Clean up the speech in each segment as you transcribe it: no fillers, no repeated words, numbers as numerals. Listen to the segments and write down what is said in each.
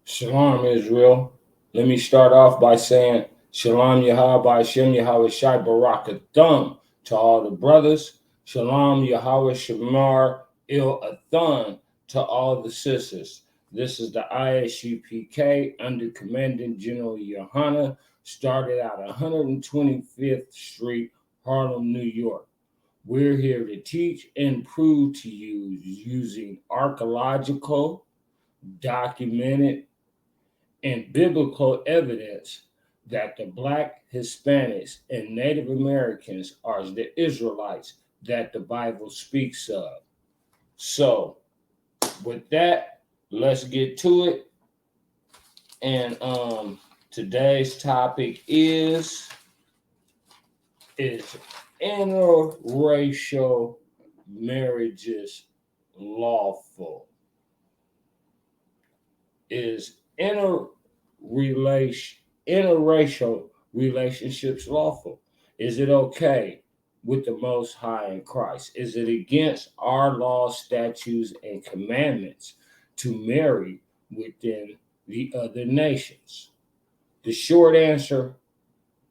Shalom, Israel. Let me start off by saying Shalom Yahweh Hashem Yahweh Shai Barakathum to all the brothers. Shalom Yahweh Shamar Il Athan to all the sisters. This is the Isupk under Commanding General Yohana, started out 125th Street, Harlem, New York. We're here to teach and prove to you using archaeological, documented, and biblical evidence that the Black, Hispanics, and Native Americans are the Israelites that the Bible speaks of. So, with that, let's get to it. And today's topic is interracial marriages lawful? Is interracial relationships lawful? Is it okay with the Most High in Christ? Is it against our laws, statutes, and commandments to marry within the other nations? The short answer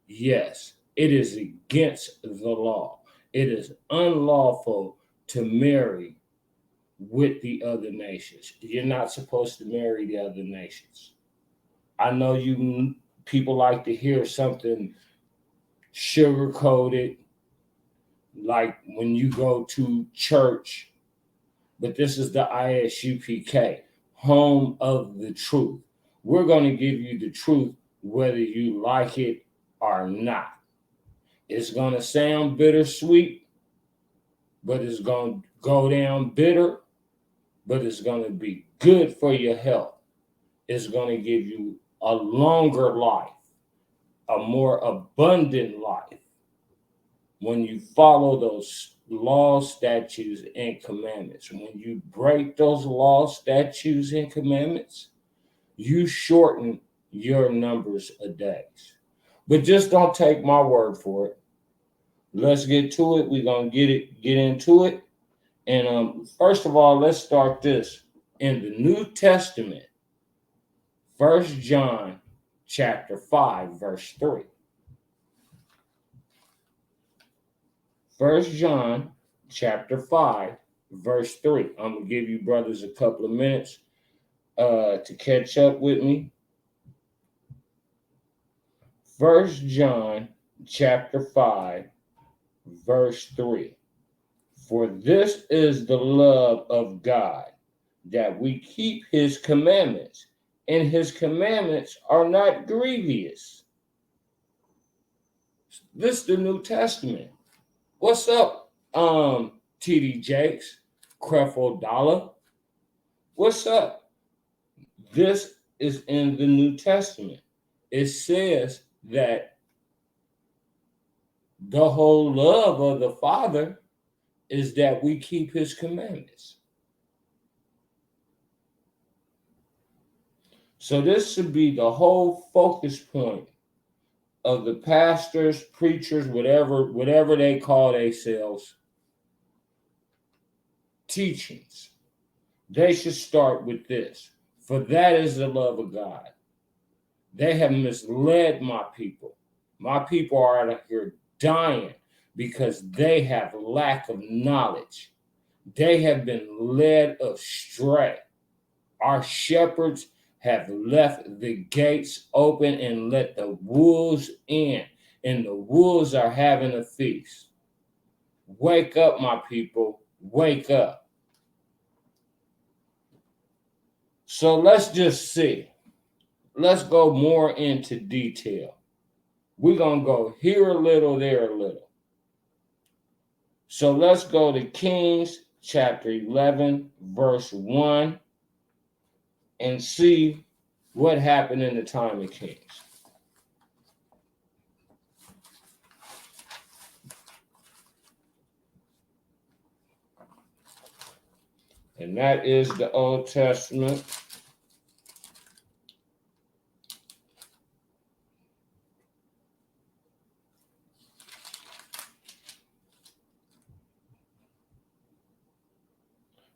Yes, it is against the law. It is unlawful to marry with the other nations. You're not supposed to marry the other nations. I know you people like to hear something sugar coated, like when you go to church, but this is the Isupk, home of the truth. We're going to give you the truth whether you like it or not. It's going to sound bittersweet, but it's going to go down bitter, but it's going to be good for your health. It's going to give you a longer life, a more abundant life when you follow those laws, statutes, and commandments. When you break those laws, statutes, and commandments, you shorten your numbers of days. But just don't take my word for it. Let's get to it. We're gonna get into it. And first of all, let's start this in the New Testament. 1 John chapter 5, verse 3. 1 John chapter 5, verse 3. I'm going to give you brothers a couple of minutes to catch up with me. 1 John chapter 5, verse 3. For this is the love of God, that we keep his commandments, and his commandments are not grievous. This is the New Testament. What's up, TD Jakes, Creflo Dollar? What's up? This is in the New Testament. It says that the whole love of the Father is that we keep his commandments. So this should be the whole focus point of the pastors, preachers, whatever they call themselves, teachings. They should start with this. For that is the love of God. They have misled my people. My people are out here dying because they have lack of knowledge. They have been led astray. Our shepherds have left the gates open and let the wolves in, and the wolves are having a feast. Wake up, my people. Wake up. So let's just see. Let's go more into detail. We're going to go here a little, there a little. So let's go to Kings chapter 11, verse 1, and see what happened in the time of Kings. And that is the Old Testament.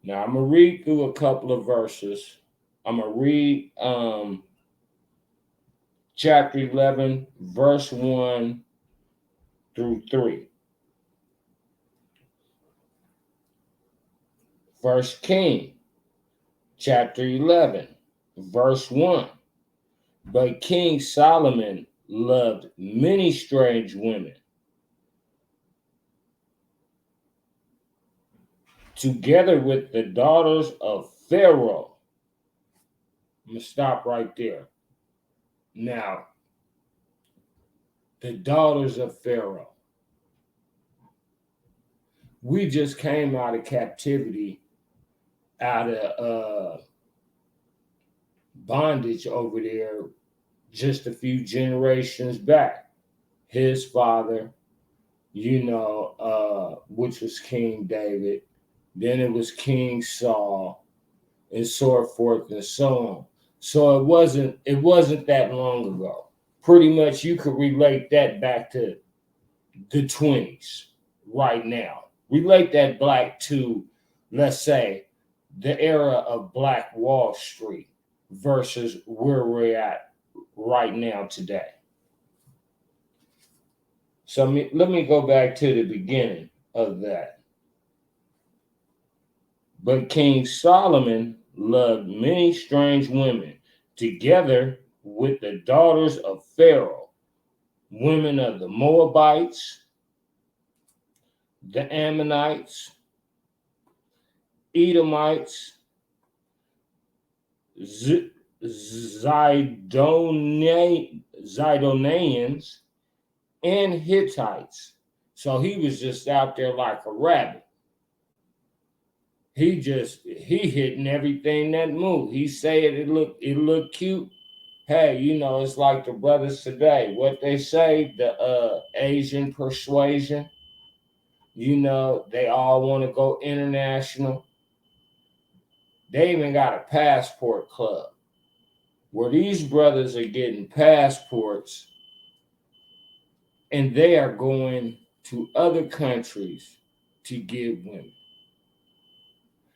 Now I'm going to read through a couple of verses. I'm going to read chapter 11, verse 1 through 3. First King, chapter 11, verse 1. But King Solomon loved many strange women, together with the daughters of Pharaoh. I'm going to stop right there. Now, the daughters of Pharaoh. We just came out of captivity, out of bondage over there just a few generations back. His father, which was King David. Then it was King Saul, and so forth and so on. So it wasn't that long ago. Pretty much you could relate that back to the 20s right now. Relate that back to, let's say, the era of Black Wall Street versus where we're at right now today. So let me go back to the beginning of that. But King Solomon loved many strange women, together with the daughters of Pharaoh, women of the Moabites, the Ammonites, Edomites, Zidonians, and Hittites. So he was just out there like a rabbit. He hitting everything that moved. He said it looked cute. Hey, it's like the brothers today. What they say, the Asian persuasion. They all want to go international. They even got a passport club where these brothers are getting passports and they are going to other countries to get women.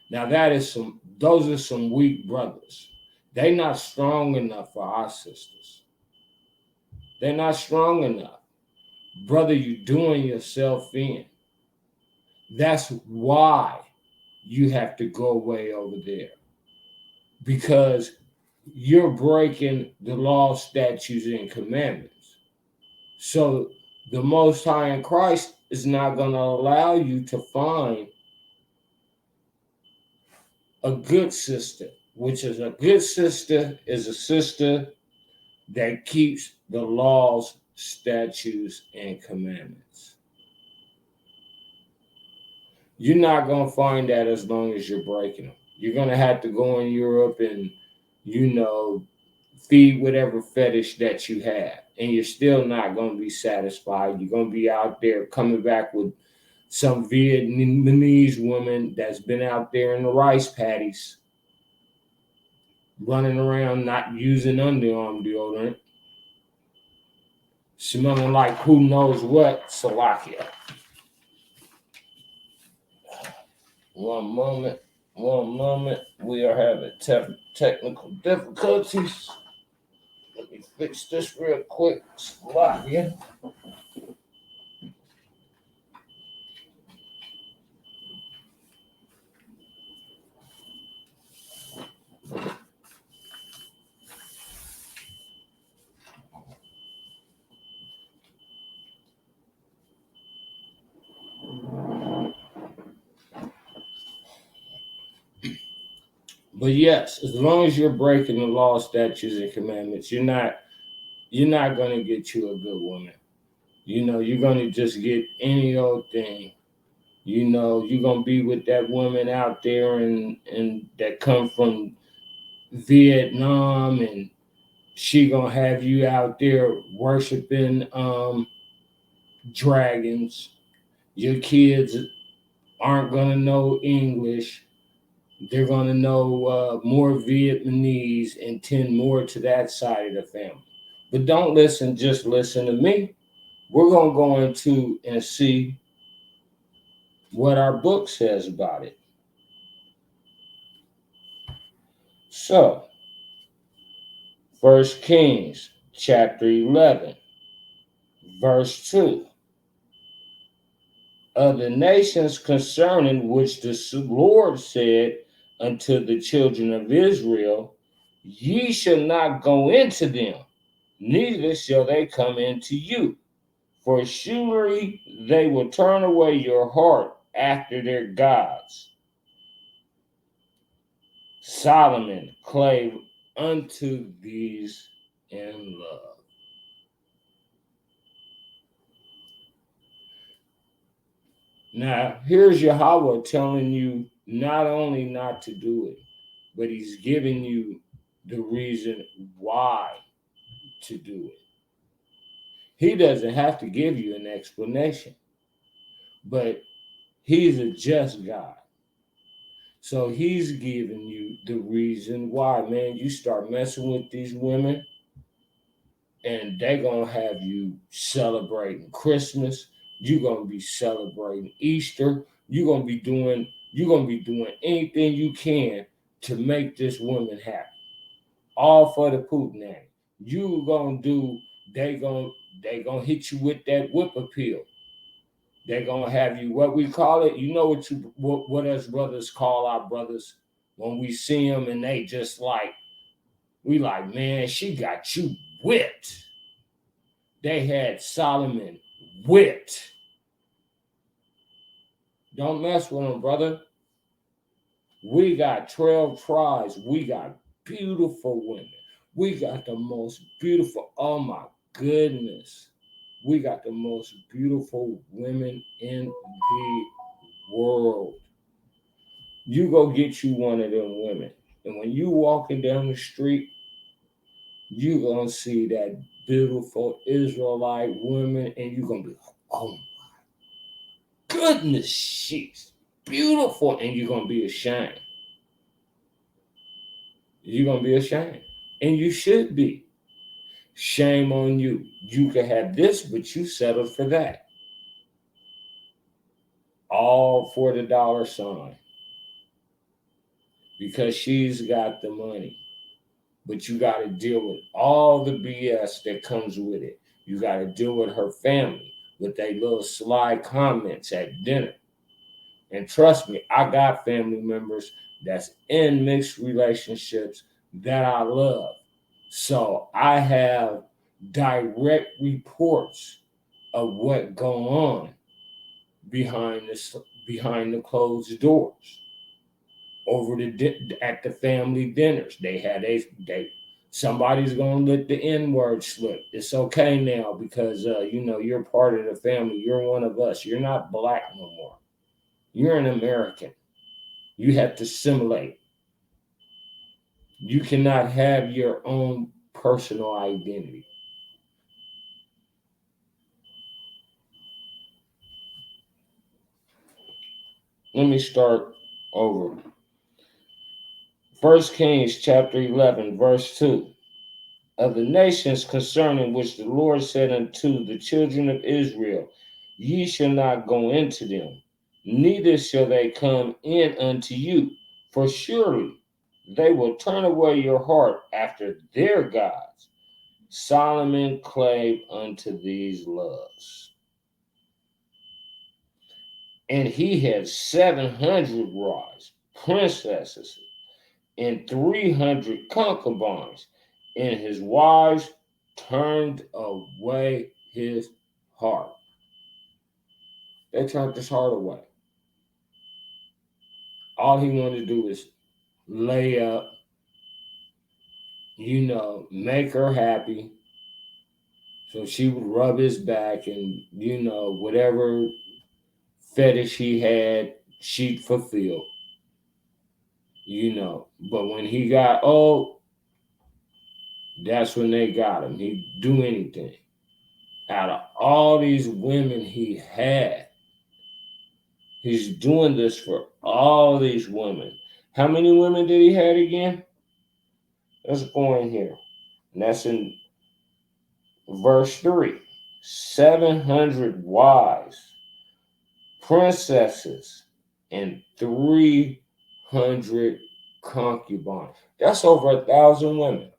Now those are some weak brothers. They're not strong enough for our sisters. They're not strong enough. Brother, you're doing yourself in. That's why you have to go away over there. Because you're breaking the law, statutes, and commandments. So the Most High in Christ is not going to allow you to find a good sister, which is a good sister is a sister that keeps the laws, statutes, and commandments. You're not going to find that as long as you're breaking them. You're going to have to go in Europe and, feed whatever fetish that you have. And you're still not going to be satisfied. You're going to be out there coming back with some Vietnamese woman that's been out there in the rice paddies, running around not using underarm deodorant, smelling like who knows what, Salakia. One moment. We are having technical difficulties. Let me fix this real quick. Salakia. But yes, as long as you're breaking the law, statutes, and commandments, you're not going to get you a good woman. You're going to just get any old thing. You're going to be with that woman out there and that come from Vietnam, and she going to have you out there worshiping dragons. Your kids aren't going to know English. They're going to know more Vietnamese and tend more to that side of the family. But don't just listen to me. We're going to go into and see what our book says about it. So, 1 Kings chapter 11, verse 2. Of the nations concerning which the Lord said unto the children of Israel, ye shall not go into them, neither shall they come into you. For surely they will turn away your heart after their gods. Solomon clave unto these in love. Now, here's Yahweh telling you not only not to do it, but he's giving you the reason why to do it. He doesn't have to give you an explanation, but he's a just God. So he's giving you the reason why, man. You start messing with these women and they're going to have you celebrating Christmas. You're going to be celebrating Easter. You're going to be doing anything you can to make this woman happy. All for the Putin. You going to do, they gonna hit you with that whip appeal. They're gonna have you what we call it. You know what us brothers call our brothers when we see them and they just like we like, man, she got you whipped. They had Solomon whipped. Don't mess with them, brother. We got 12 tribes. We got beautiful women. We got the most beautiful. Oh my goodness. We got the most beautiful women in the world. You go get you one of them women. And when you walking down the street, you gonna see that beautiful Israelite woman, and you gonna be like, oh my goodness, she's beautiful, and you're gonna be ashamed. You're gonna be ashamed. And you should be. Shame on you. You could have this, but you settled for that. All for the dollar sign. Because she's got the money. But you got to deal with all the BS that comes with it. You got to deal with her family, with their little sly comments at dinner. And trust me, I got family members that's in mixed relationships that I love. So I have direct reports of what go on behind the closed doors over at the family dinners. They somebody's gonna let the N-word slip. It's okay now because you're part of the family. You're one of us. You're not black no more. You're an American. You have to assimilate. You cannot have your own personal identity. Let me start over. 1 Kings chapter 11, verse 2. Of the nations concerning which the Lord said unto the children of Israel, ye shall not go into them, neither shall they come in unto you, for surely they will turn away your heart after their gods. Solomon clave unto these loves. And he had 700 wives, princesses, and 300 concubines, and his wives turned away his heart. They turned his heart away. All he wanted to do was lay up, make her happy. So she would rub his back and, whatever fetish he had, she'd fulfill. But when he got old, that's when they got him. He'd do anything. Out of all these women he had, he's doing this for all these women. How many women did he have again? Let's go in here. And that's in verse 3. 700 wives, princesses, and 300 concubines. That's over 1,000 women.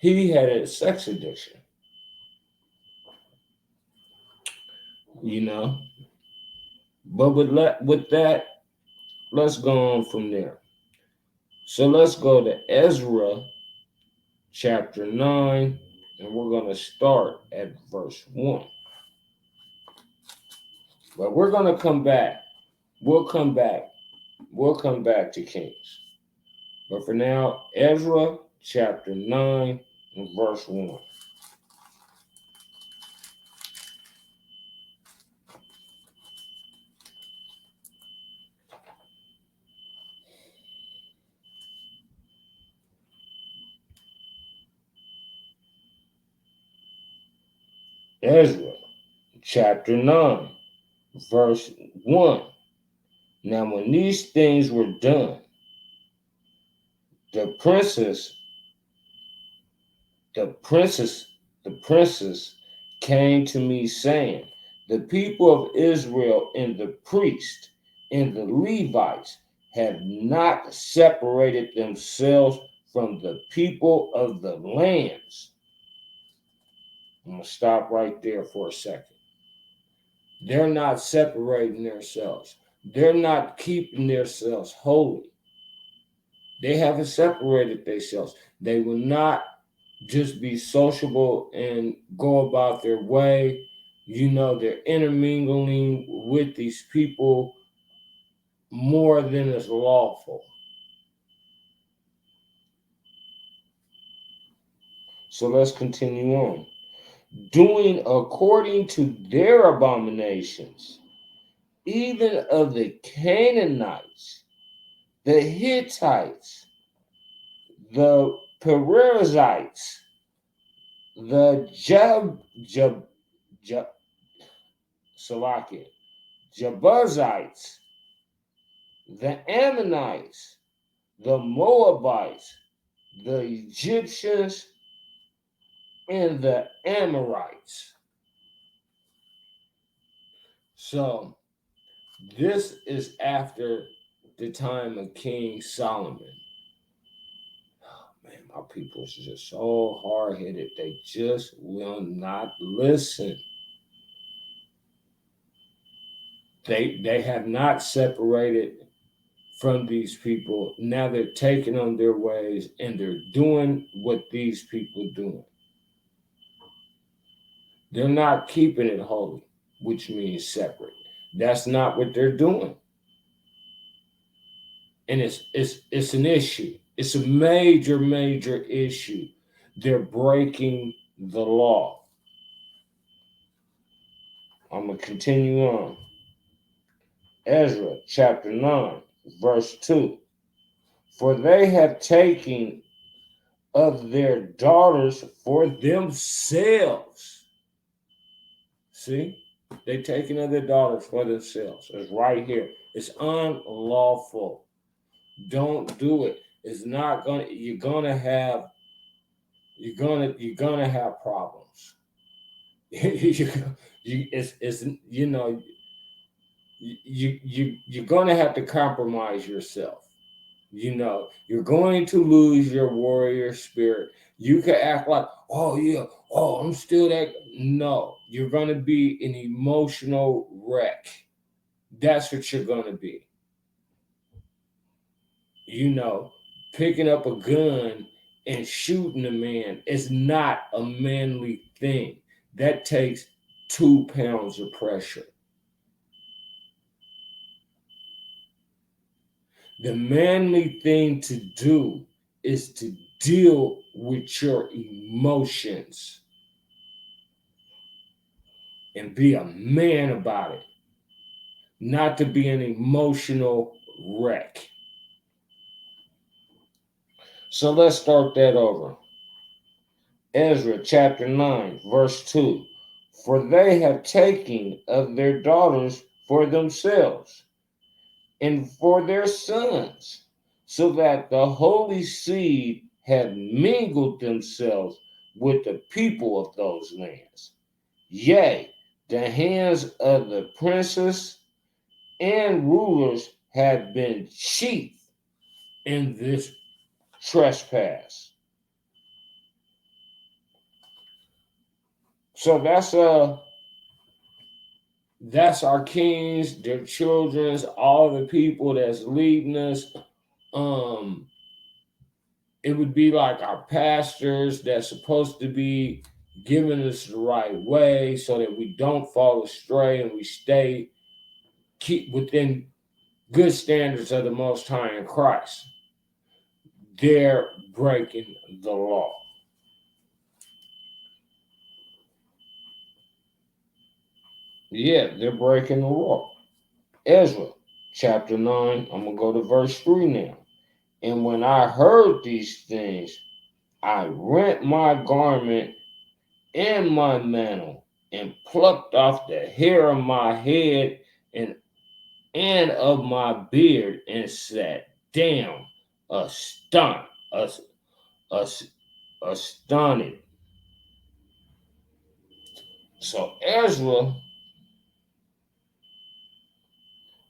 He had a sex addiction. But with that, let's go on from there. So let's go to Ezra chapter 9, and we're going to start at verse 1. But we're going to come back. We'll come back to Kings. But for now, Ezra chapter 9 and verse 1. Ezra chapter 9, verse 1. Now when these things were done, the princess came to me saying, the people of Israel and the priests and the Levites have not separated themselves from the people of the lands. I'm going to stop right there for a second. They're not separating themselves. They're not keeping themselves holy. They haven't separated themselves. They will not just be sociable and go about their way. They're intermingling with these people more than is lawful. So let's continue on. Doing according to their abominations, even of the Canaanites, the Hittites, the Perizzites, the Jebusites, the Ammonites, the Moabites, the Egyptians, and the Amorites. So this is after the time of King Solomon. Oh, man, my people is just so hard-headed. They just will not listen. They have not separated from these people. Now they're taking on their ways and they're doing what these people doing. They're not keeping it holy, which means separate. That's not what they're doing. And it's an issue. It's a major issue. They're breaking the law. I'm going to continue on. Ezra chapter 9, verse 2. For they have taken of their daughters for themselves. See? They taking of their daughters for themselves. It's right here. It's unlawful. Don't do it. It's not gonna. You're gonna have problems. You're gonna have to compromise yourself. You're going to lose your warrior spirit. You can act like, oh yeah, oh I'm still that. No, you're gonna be an emotional wreck. That's what you're gonna be. Picking up a gun and shooting a man is not a manly thing. That takes 2 pounds of pressure. The manly thing to do is to deal with your emotions and be a man about it, not to be an emotional wreck. So let's start that over. Ezra chapter 9, verse 2. For they have taken of their daughters for themselves and for their sons, so that the holy seed have mingled themselves with the people of those lands. Yea, the hands of the princes and rulers have been chief in this trespass. So that's our kings, their children's, all the people that's leading us. It would be like our pastors that's supposed to be giving us the right way so that we don't fall astray and we keep within good standards of the Most High in Christ. They're breaking the law. Yeah, they're breaking the law. Ezra chapter 9, I'm going to go to verse 3 now. And when I heard these things, I rent my garment and my mantle and plucked off the hair of my head and of my beard and sat down astonished. Astonished. So Ezra,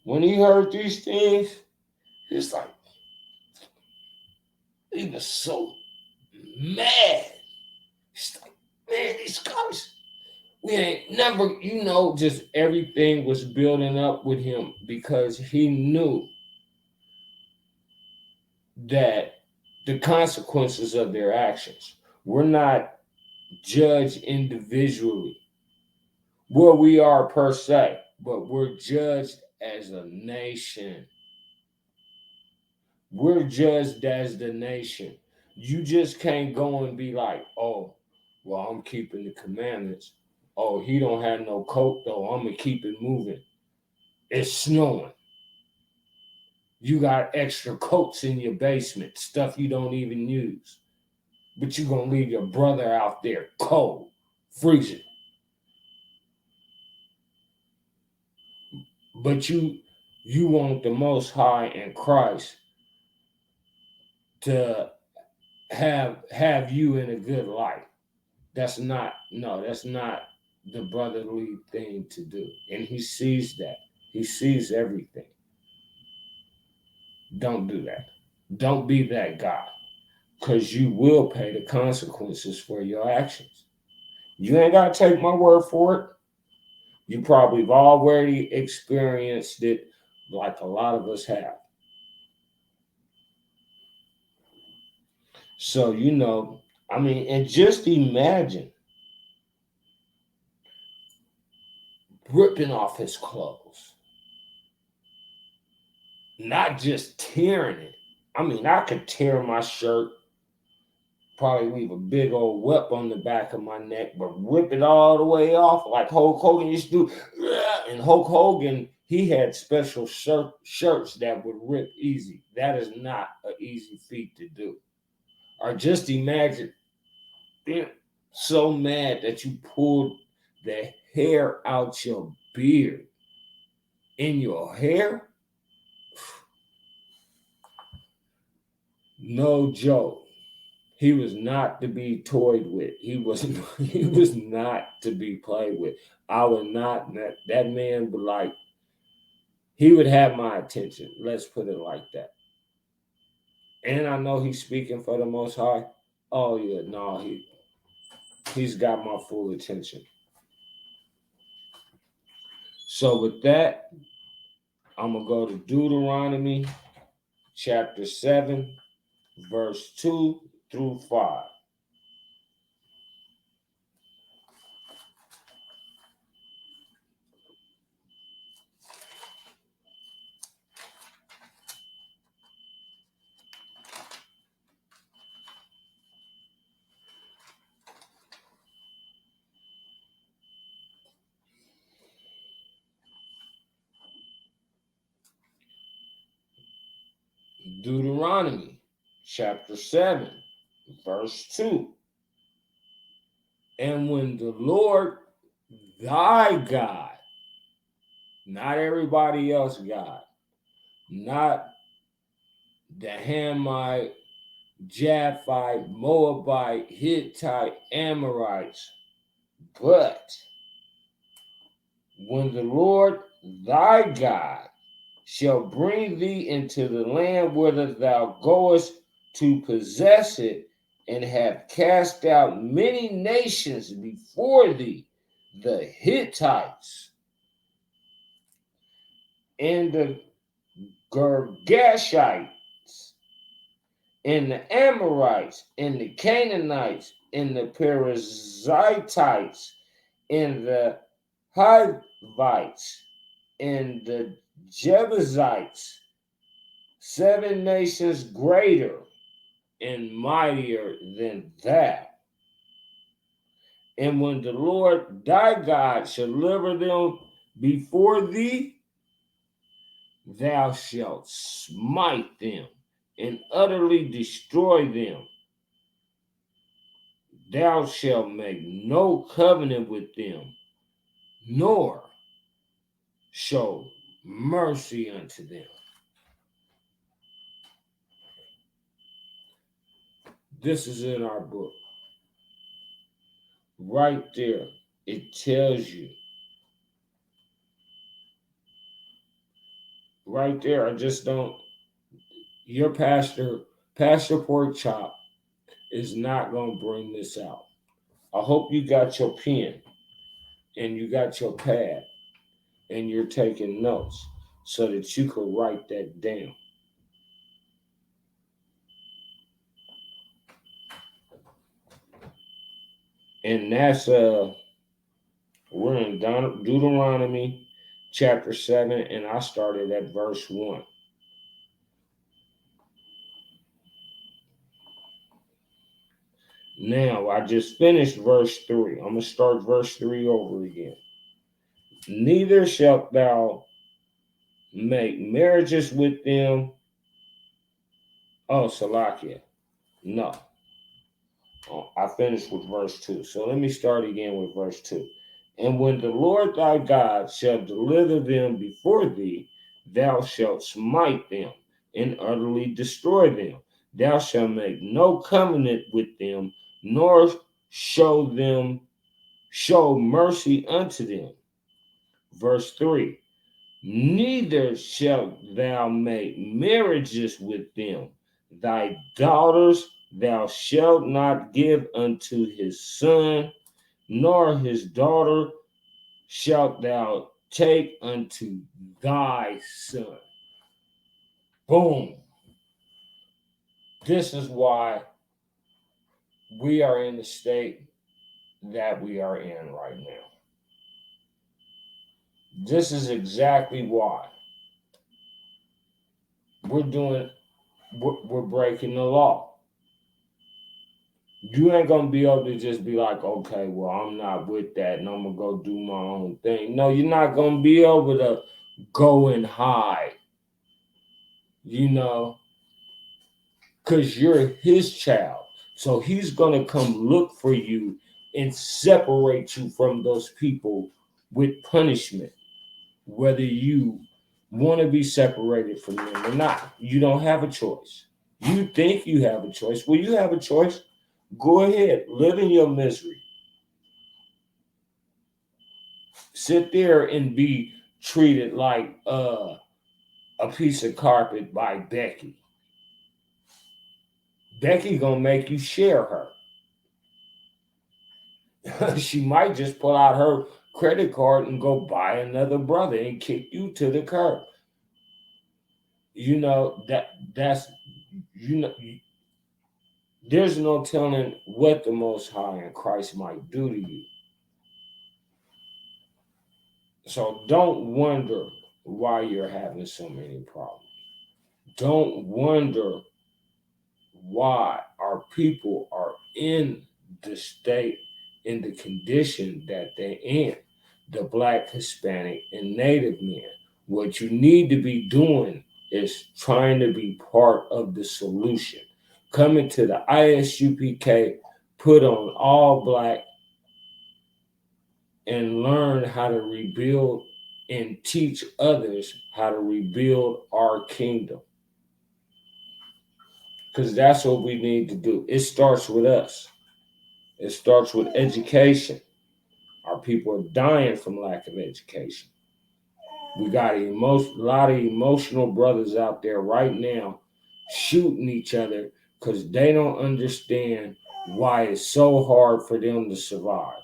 when he heard these things, he's like, He was so mad. He's like, man, these guys, we ain't never, just everything was building up with him because he knew that the consequences of their actions were not judged individually. Well, we are per se, but we're judged as a nation. We're judged as the nation. You just can't go and be like, oh, well, I'm keeping the commandments. Oh, he don't have no coat though. I'm gonna keep it moving. It's snowing. You got extra coats in your basement, stuff you don't even use. But you're gonna leave your brother out there cold, freezing. But you want the Most High in Christ to have you in a good light. That's not the brotherly thing to do. And he sees that. He sees everything. Don't do that. Don't be that guy. Because you will pay the consequences for your actions. You ain't got to take my word for it. You probably have already experienced it like a lot of us have. So, and just imagine ripping off his clothes, not just tearing it. I could tear my shirt, probably leave a big old welt on the back of my neck, but rip it all the way off like Hulk Hogan used to do. And Hulk Hogan, he had special shirts that would rip easy. That is not an easy feat to do. Or just imagine being so mad that you pulled the hair out your beard in your hair. No joke. He was not to be toyed with. He was not to be played with. I would not, that man would he would have my attention. Let's put it like that. And I know he's speaking for the Most High. Oh yeah, no, he's got my full attention. So with that, I'm gonna go to Deuteronomy chapter 7, verse 2 through 5. Deuteronomy chapter 7, verse 2. And when the Lord thy God, not everybody else God, not the Hamite, Japhite, Moabite, Hittite, Amorites, but when the Lord thy God shall bring thee into the land whither thou goest to possess it, and have cast out many nations before thee, the Hittites, and the Girgashites, and the Amorites, and the Canaanites, and the Perizzites, and the Hivites, and the Jebusites, 7 nations greater and mightier than thou. And when the Lord thy God shall deliver them before thee, thou shalt smite them and utterly destroy them. Thou shalt make no covenant with them, nor show mercy unto them. This is in our book. Right there, it tells you. Right there, I just don't. Your pastor Pastor Pork Chop is not going to bring this out. I hope you got your pen and you got your pad and you're taking notes so that you can write that down. And that's we're in Deuteronomy chapter 7, and I started at verse 1. Now I just finished verse 3. I'm gonna start verse 3 over again. Neither shalt thou make marriages with them. Oh, Salakia. No. I finished with verse 2. So let me start again with verse 2. And when the Lord thy God shall deliver them before thee, thou shalt smite them and utterly destroy them. Thou shalt make no covenant with them, nor show mercy unto them. Verse 3. Neither shalt thou make marriages with them. Thy daughters thou shalt not give unto his son, nor his daughter shalt thou take unto thy son. Boom. This is why we are in the state that we are in right now. This is exactly why we're breaking the law. You ain't gonna be able to just be like, okay, well, I'm not with that and I'm gonna go do my own thing. No, you're not gonna be able to go and hide, because you're his child. So he's gonna come look for you and separate you from those people with punishment, whether you want to be separated from them or not. You don't have a choice. You think you have a choice. Well, you have a choice. Go ahead, live in your misery. Sit there and be treated like a piece of carpet by Becky. Becky gonna make you share her. She might just pull out her credit card and go buy another brother and kick you to the curb. That's there's no telling what the Most High in Christ might do to you. So don't wonder why you're having so many problems. Don't wonder why our people are in the state, in the condition that they're in, the Black, Hispanic, and Native men. What you need to be doing is trying to be part of the solution. Coming to the Isupk, put on all Black, and learn how to rebuild and teach others how to rebuild our kingdom. Because that's what we need to do. It starts with us. It starts with education. Our people are dying from lack of education. We got a lot of emotional brothers out there right now shooting each other because they don't understand why it's so hard for them to survive.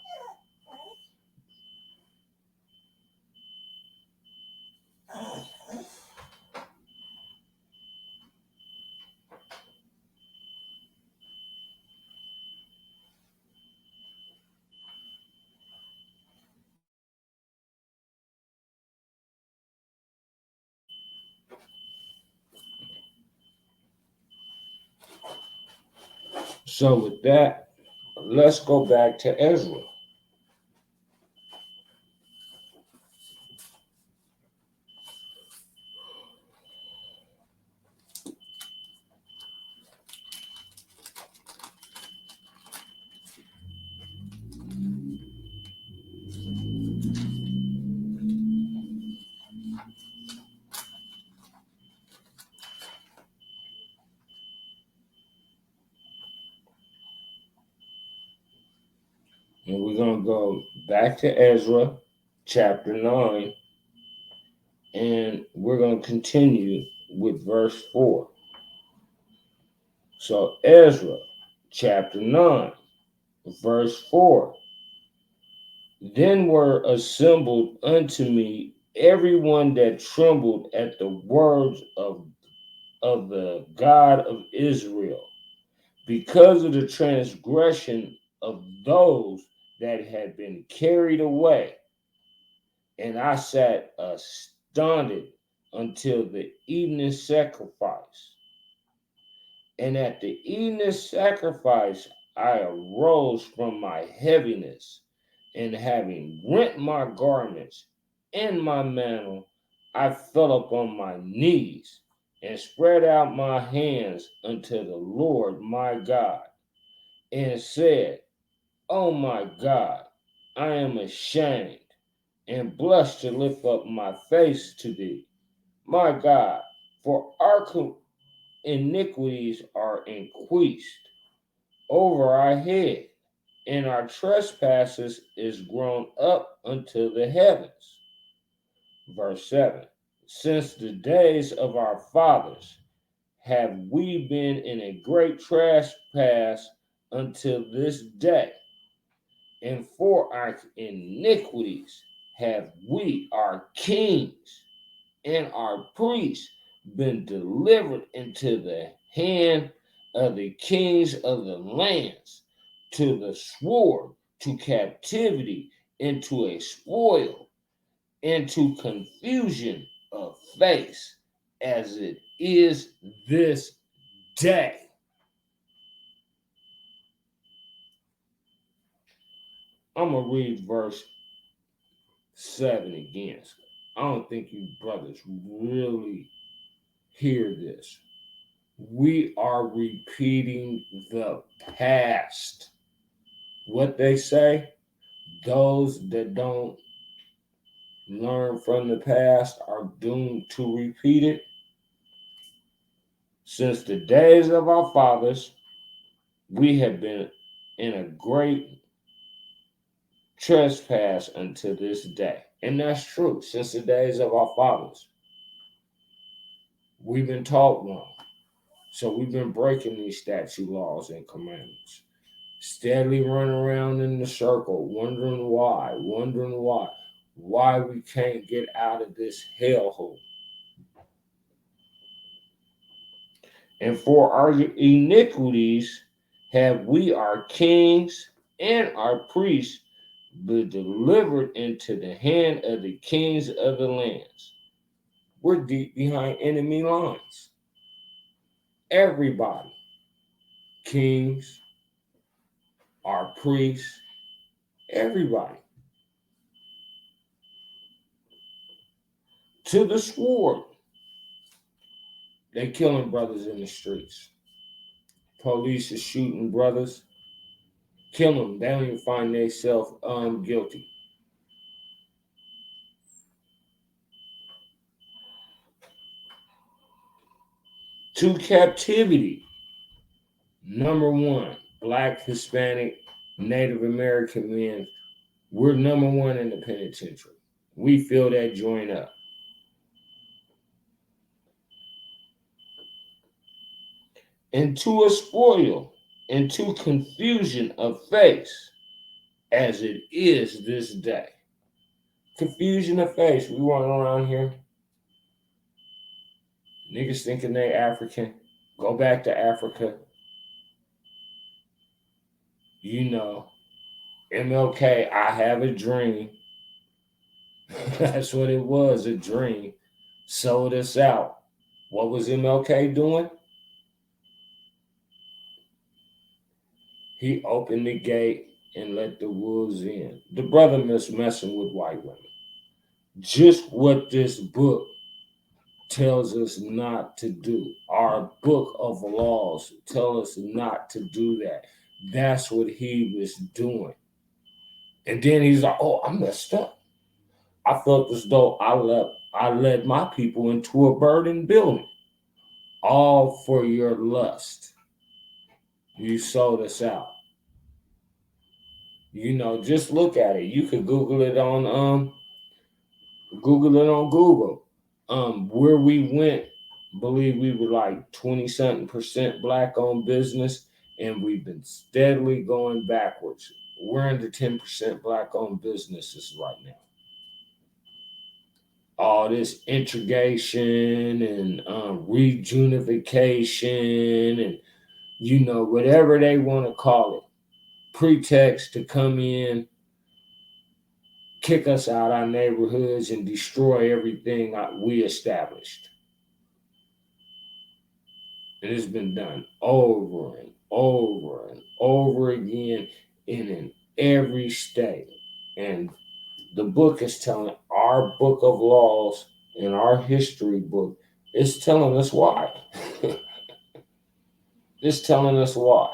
So with that, let's go back to Ezra. And we're going to go back to Ezra chapter 9, and we're going to continue with verse 4. So Ezra chapter 9, verse 4. Then were assembled unto me everyone that trembled at the words of the God of Israel, because of the transgression of those that had been carried away. And I sat astounded until the evening sacrifice. And at the evening sacrifice, I arose from my heaviness, and having rent my garments and my mantle, I fell upon my knees and spread out my hands unto the Lord my God, and said, O my God, I am ashamed and blush to lift up my face to thee, my God, for our iniquities are increased over our head, and our trespasses is grown up unto the heavens. Verse 7. Since the days of our fathers have we been in a great trespass until this day, and for our iniquities have we, our kings and our priests, been delivered into the hand of the kings of the lands, to the sword, to captivity, into a spoil, into confusion of face, as it is this day. I'm going to read verse 7 again. I don't think you brothers really hear this. We are repeating the past. What they say, those that don't learn from the past are doomed to repeat it. Since the days of our fathers, we have been in a great trespass unto this day. And that's true. Since the days of our fathers, we've been taught wrong. So we've been breaking these statute laws and commandments. Steadily running around in the circle, wondering why we can't get out of this hellhole. And for our iniquities have we, our kings and our priests, been delivered into the hand of the kings of the lands. We're deep behind enemy lines. Everybody, kings, our priests, everybody, to the sword. They killing brothers in the streets. Police is shooting brothers, kill them. They don't even find themselves guilty. To captivity. Number one, Black, Hispanic, Native American men. We're number one in the penitentiary. We fill that joint up. Into a spoil, into confusion of face, as it is this day. Confusion of face. We run around here. Niggas thinking they African. Go back to Africa. You know, MLK, I have a dream. That's what it was, a dream. Sold us out. What was MLK doing? He opened the gate and let the wolves in. The brother was messing with white women. Just what this book tells us not to do. Our book of laws tell us not to do that. That's what he was doing. And then he's like, oh, I messed up. I felt as though I led my people into a burning building. All for your lust. You sold us out. You know, just look at it. You could Google it on Google. Where we went believe we were like 20 something percent black owned business, and we've been steadily going backwards. We're in the 10% black owned businesses right now. All this integration and rejuvenation and whatever they want to call it, pretext to come in, kick us out our neighborhoods, and destroy everything we established. And it's been done over and over and over again in every state. And the book is telling, our book of laws and our history book is telling us why. It's telling us why.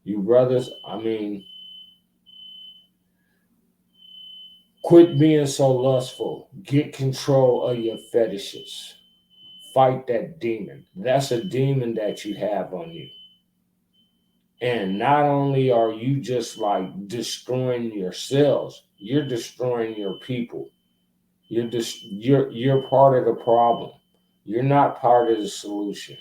You brothers, quit being so lustful. Get control of your fetishes. Fight that demon. That's a demon that you have on you. And not only are you just like destroying yourselves, you're destroying your people. You're part of the problem. You're not part of the solution.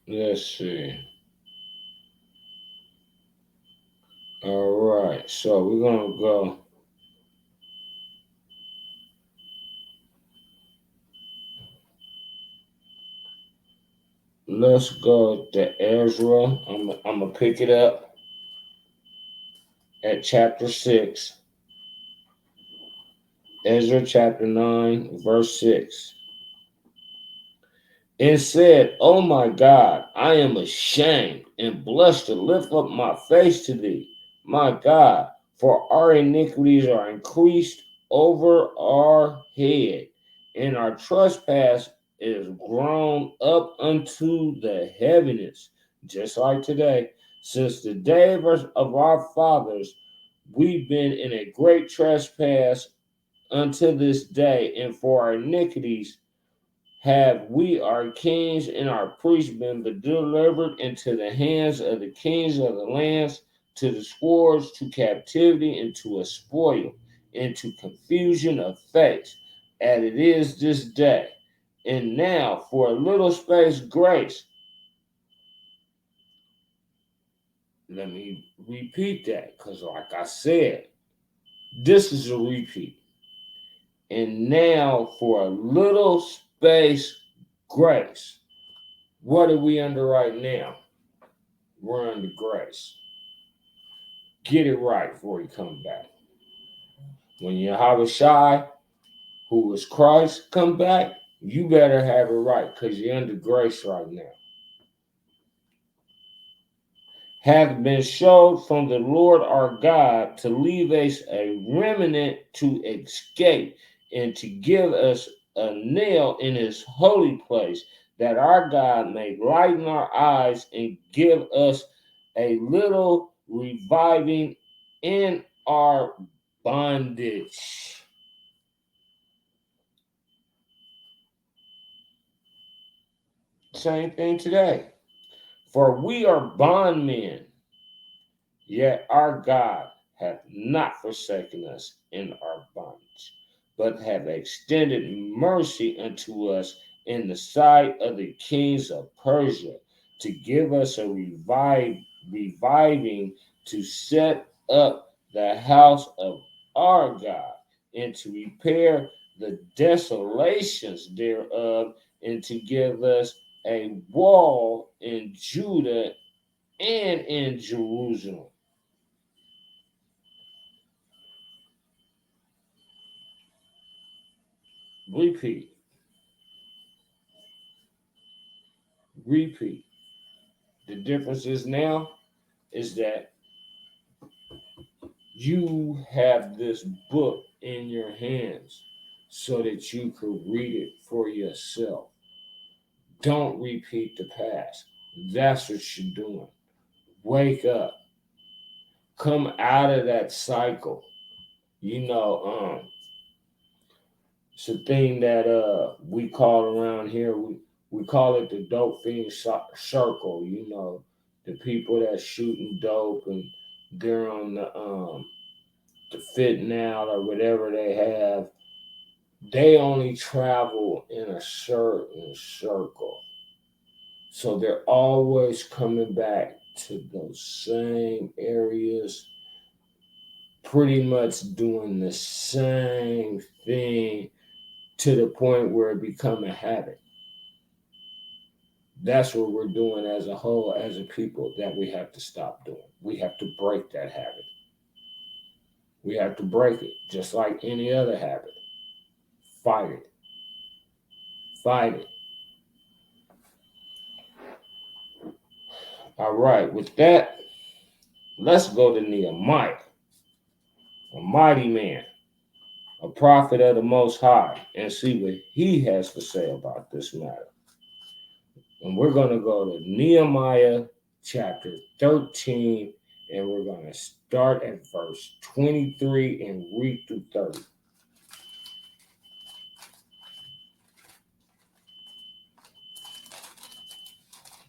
Let's see. All right, so we're gonna go. Let's go to Ezra. I'm gonna pick it up at chapter 6. Ezra chapter 9, verse 6. And said, O my God, I am ashamed and blush to lift up my face to thee, my God, for our iniquities are increased over our head, and our trespass is grown up unto the heavens, just like today. Since the day of our fathers, we've been in a great trespass unto this day, and for our iniquities have we, our kings and our priests, been delivered into the hands of the kings of the lands, to the swords, to captivity, and to a spoil, into confusion of face, as it is this day. And now, for a little space, grace. Let me repeat that, because, like I said, this is a repeat. And now, for a little space, grace. What are we under right now? We're under grace. Get it right before you come back. When Yahweh Shai, who is Christ, come back, you better have it right, because you're under grace right now. Have been showed from the Lord our God to leave us a remnant to escape, and to give us a nail in his holy place, that our God may lighten our eyes and give us a little reviving in our bondage. Same thing today. For we are bondmen, yet our God hath not forsaken us in our bondage, but have extended mercy unto us in the sight of the kings of Persia, to give us a reviving, to set up the house of our God, and to repair the desolations thereof, and to give us a wall in Judah and in Jerusalem. Repeat. Repeat. The difference is now is that you have this book in your hands so that you could read it for yourself. Don't repeat the past. That's what you're doing. Wake up. Come out of that cycle. It's a thing that we call around here, we we call it the dope fiend circle. The people that's shooting dope and they're on the fit now or whatever they have. They only travel in a certain circle. So they're always coming back to those same areas, pretty much doing the same thing to the point where it become a habit. That's what we're doing as a whole, as a people, that we have to stop doing. We have to break that habit. We have to break it, just like any other habit. Fight it. Fight it. All right, with that, let's go to Nehemiah, a mighty man, a prophet of the Most High, and see what he has to say about this matter. And we're going to go to Nehemiah chapter 13, and we're going to start at verse 23 and read through 30.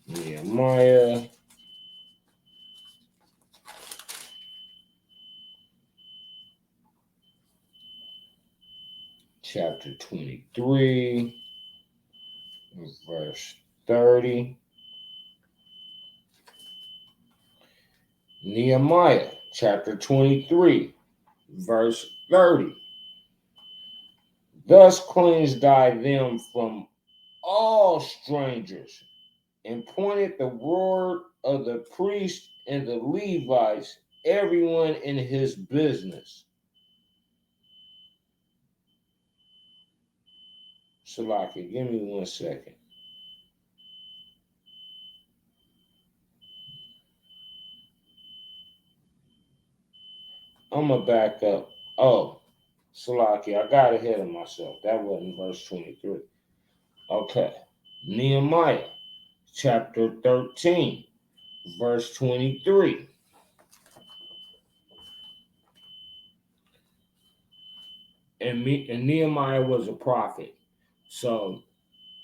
Nehemiah chapter 23, verse 30. Nehemiah chapter 23, verse 30. Thus cleansed I them from all strangers, and pointed the word of the priests and the Levites, everyone in his business. Salaki, give me 1 second. I'm going to back up. Oh, Salaki, I got ahead of myself. That wasn't verse 23. Okay. Nehemiah chapter 13, verse 23. And Nehemiah was a prophet. So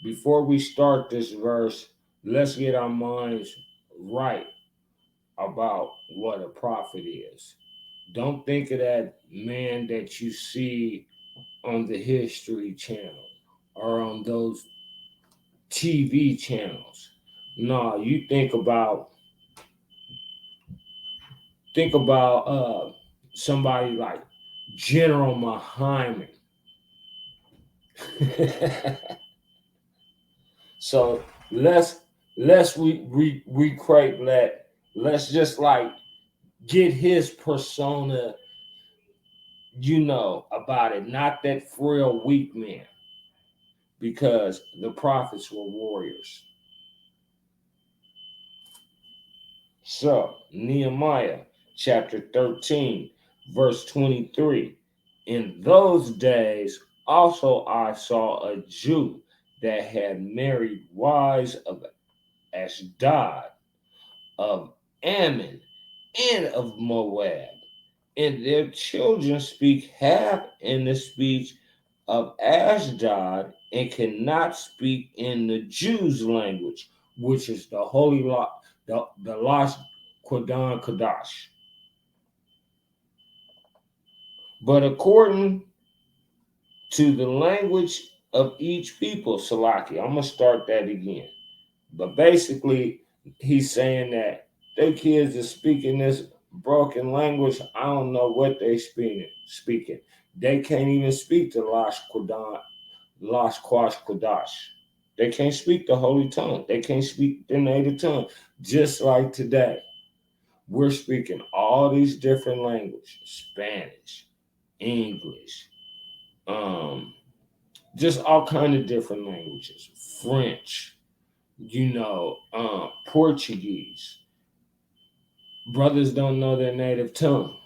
before we start this verse, let's get our minds right about what a prophet is. Don't think of that man that you see on the History Channel or on those TV channels. No, you think about somebody like General Muhammad. So let's recreate that. Let's just like get his persona, about it, not that frail weak man, because the prophets were warriors. So Nehemiah chapter 13, verse 23. In those days also I saw a Jew that had married wives of Ashdod, of Ammon, and of Moab, and their children speak half in the speech of Ashdod and cannot speak in the Jews' language, which is the holy law, the Lash Quadan Kadash. But according to the language of each people, Salaki, I'm going to start that again. But basically, he's saying that their kids are speaking this broken language. I don't know what they speaking. They can't even speak the Lash Kwash Kodash. They can't speak the holy tongue. They can't speak the native tongue. Just like today, we're speaking all these different languages: Spanish, English, just all kind of different languages, French, Portuguese. Brothers don't know their native tongue.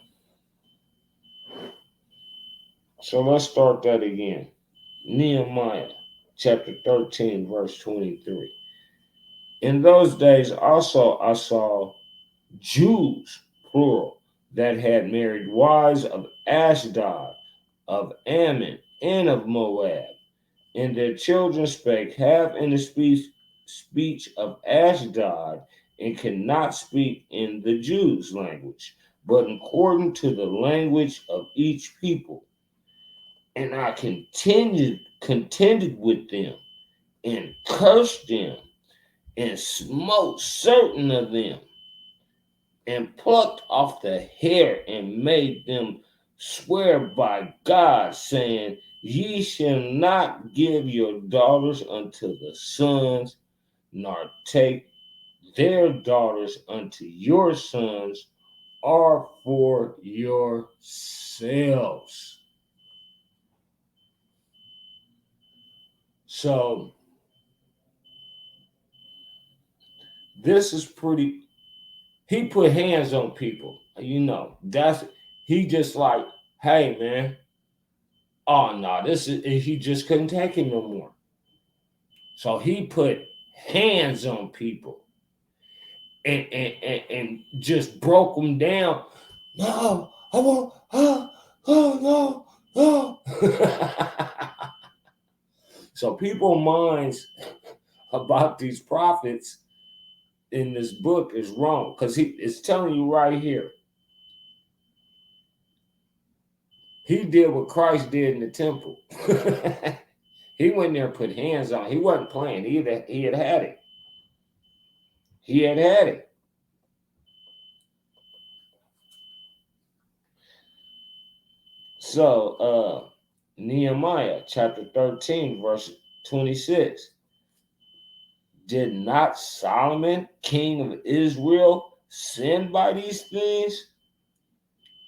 So let's start that again. Nehemiah chapter 13, verse 23. In those days also I saw Jews, plural, that had married wives of Ashdod, of Ammon, and of Moab, And their children spake half in the speech of Ashdod, and cannot speak in the Jews' language, but according to the language of each people. And I contended with them, and cursed them, and smote certain of them, and plucked off the hair, and made them swear by God, saying, Ye shall not give your daughters unto the sons, nor take their daughters unto your sons, or for yourselves. So this is pretty. He put hands on people. He just like, hey man, oh no, this is he just couldn't take it no more. So he put hands on people and just broke them down. No, I won't. Oh no, no. So people's minds about these prophets in this book is wrong, because he is telling you right here. He did what Christ did in the temple. He went there and put hands on. He wasn't playing. He had had it. He had it. So Nehemiah chapter 13, verse 26. Did not Solomon, king of Israel, sin by these things?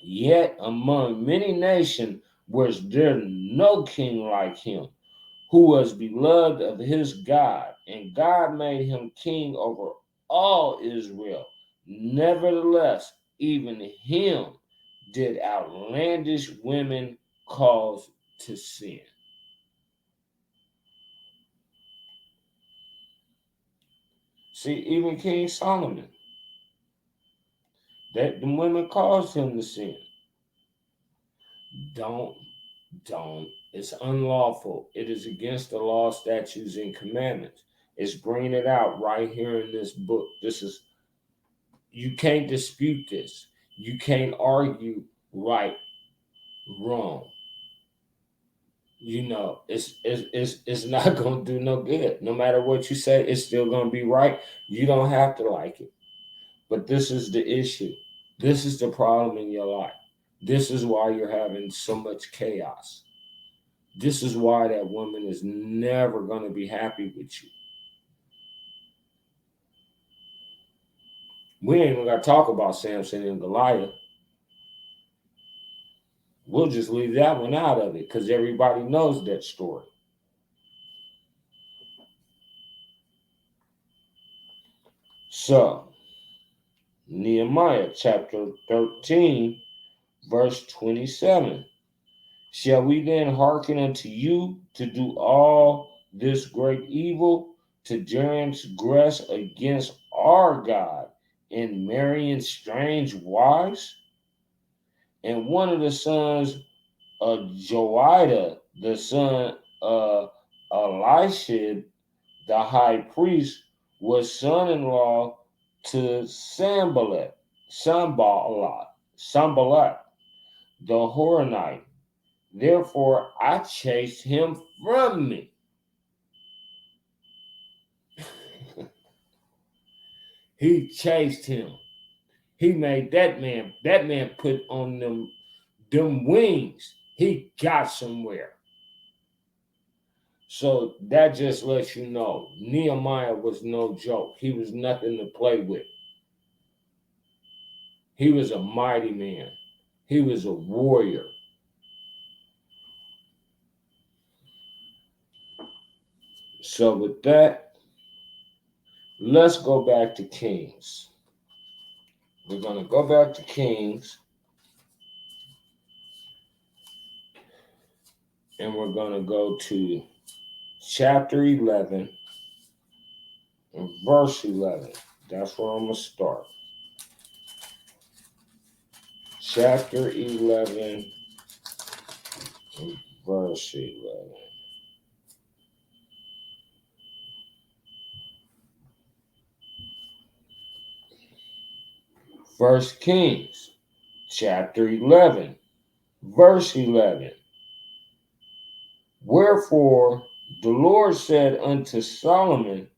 Yet among many nations was there no king like him, who was beloved of his God, and God made him king over all Israel. Nevertheless, even him did outlandish women cause to sin. See, even King Solomon, that the women caused him to sin. Don't. It's unlawful. It is against the law, statutes, and commandments. It's bringing it out right here in this book. You can't dispute this. You can't argue right, wrong. It's not going to do no good. No matter what you say, it's still going to be right. You don't have to like it. But this is the issue. This is the problem in your life. This is why you're having so much chaos. This is why that woman is never going to be happy with you. We ain't even got to talk about Samson and Goliath. We'll just leave that one out of it because everybody knows that story. So, Nehemiah chapter 13, verse 27. Shall we then hearken unto you to do all this great evil, to transgress against our God, in marrying strange wives? And one of the sons of Joiada, the son of Elishib, the high priest, was son-in-law to Sanballat, the Horonite. Therefore I chased him from me. He chased him. He made that man put on them wings. He got somewhere. So that just lets you know Nehemiah was no joke. He was nothing to play with. He was a mighty man. He was a warrior. So with that, let's go back to Kings. We're going to go back to Kings. And we're going to go to chapter 11 and verse 11. That's where I'm going to start. Chapter 11 and verse 11. First Kings chapter 11, verse 11. Wherefore the Lord said unto Solomon,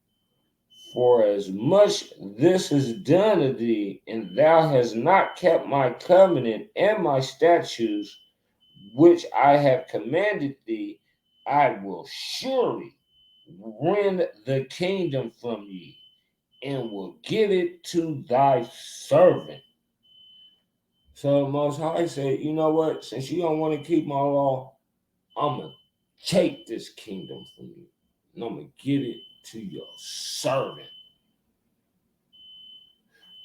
for as much this is done of thee, and thou hast not kept my covenant and my statutes, which I have commanded thee, I will surely rend the kingdom from thee, and will give it to thy servant. So Most High said, you know what? Since you don't want to keep my law, I'm going to take this kingdom from you, and I'm going to give it to your servant,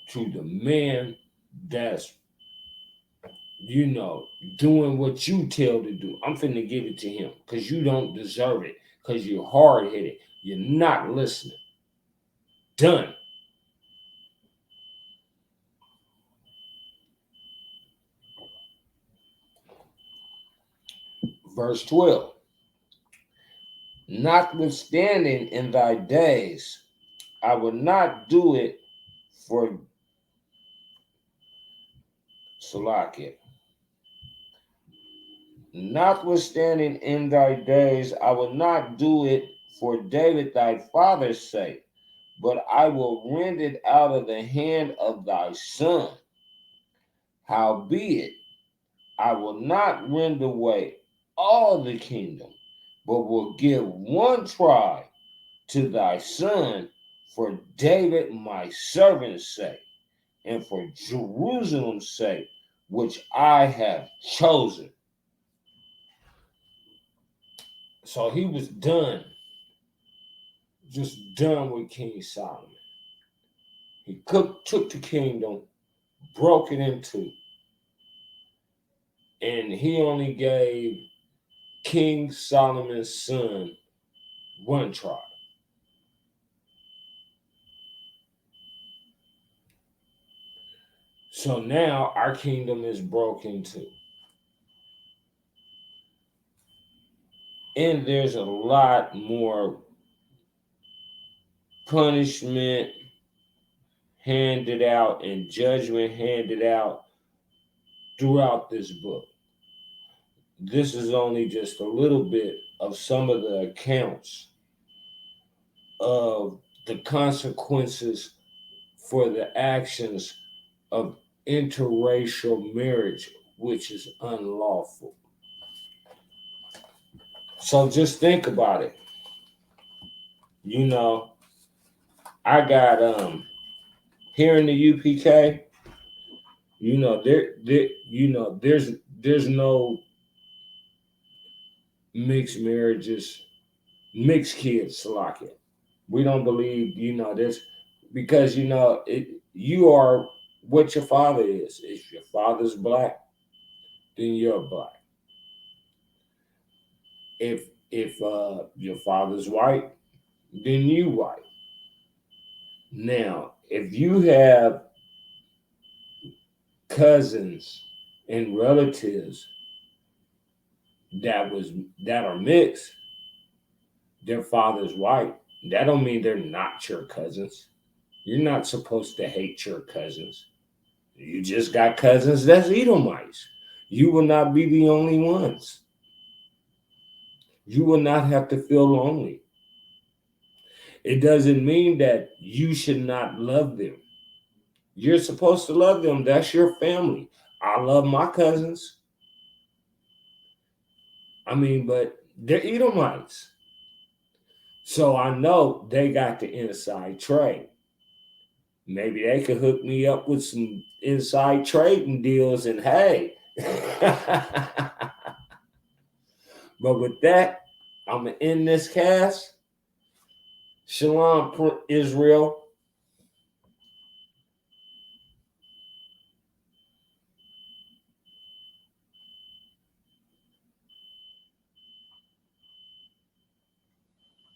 to the man that's, doing what you tell to do. I'm finna give it to him because you don't deserve it, because you're hard-headed. You're not listening. Done. Verse 12. Notwithstanding in thy days, I will not do it for Salakia. Notwithstanding in thy days, I will not do it for David thy father's sake, but I will rend it out of the hand of thy son. Howbeit, I will not rend away all the kingdom, but will give one tribe to thy son for David my servant's sake, and for Jerusalem's sake, which I have chosen. So he was done, just done with King Solomon. He took the kingdom, broke it in two, and he only gave King Solomon's son one tribe. So now our kingdom is broken too. And there's a lot more punishment handed out and judgment handed out throughout this book. This is only just a little bit of some of the accounts of the consequences for the actions of interracial marriage, which is unlawful. So just think about it. I got here in the UPK, there's no mixed marriages, mixed kids, Salakia. We don't believe, this, because you are what your father is. If your father's black, then you're black. If your father's white, then you white. Now, if you have cousins and relatives that are mixed, their father's white, that don't mean they're not your cousins. You're not supposed to hate your cousins. You just got cousins that's Edomites. You will not be the only ones. You will not have to feel lonely. It doesn't mean that you should not love them. You're supposed to love them. That's your family. I love my cousins. But they're Edomites. So I know they got the inside trade. Maybe they could hook me up with some inside trading deals, and hey. But with that, I'm going to end this cast. Shalom, Israel.